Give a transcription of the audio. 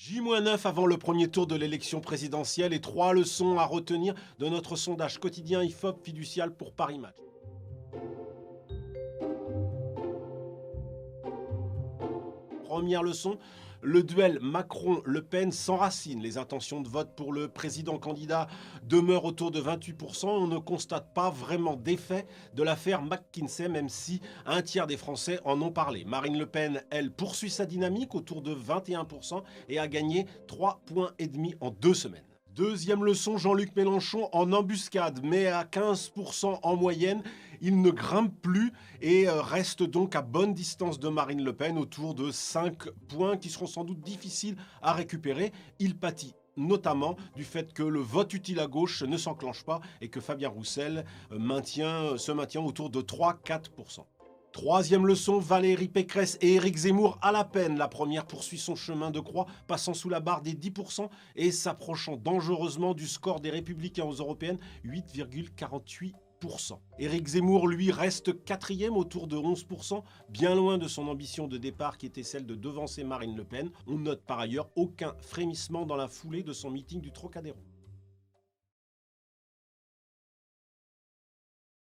J-9 avant le premier tour de l'élection présidentielle et 3 leçons à retenir de notre sondage quotidien IFOP fiducial pour Paris Match. Première leçon, le duel Macron-Le Pen s'enracine. Les intentions de vote pour le président candidat demeurent autour de 28%. On ne constate pas vraiment d'effet de l'affaire McKinsey, même si un tiers des Français en ont parlé. Marine Le Pen, elle, poursuit sa dynamique autour de 21% et a gagné 3,5 points en 2 semaines. Deuxième leçon, Jean-Luc Mélenchon en embuscade, mais à 15% en moyenne. Il ne grimpe plus et reste donc à bonne distance de Marine Le Pen, autour de 5 points qui seront sans doute difficiles à récupérer. Il pâtit notamment du fait que le vote utile à gauche ne s'enclenche pas et que Fabien Roussel se maintient autour de 3-4%. Troisième leçon, Valérie Pécresse et Éric Zemmour à la peine. La première poursuit son chemin de croix, passant sous la barre des 10% et s'approchant dangereusement du score des Républicains aux Européennes, 8,48%. Éric Zemmour, lui, reste quatrième autour de 11%, bien loin de son ambition de départ qui était celle de devancer Marine Le Pen. On note par ailleurs aucun frémissement dans la foulée de son meeting du Trocadéro.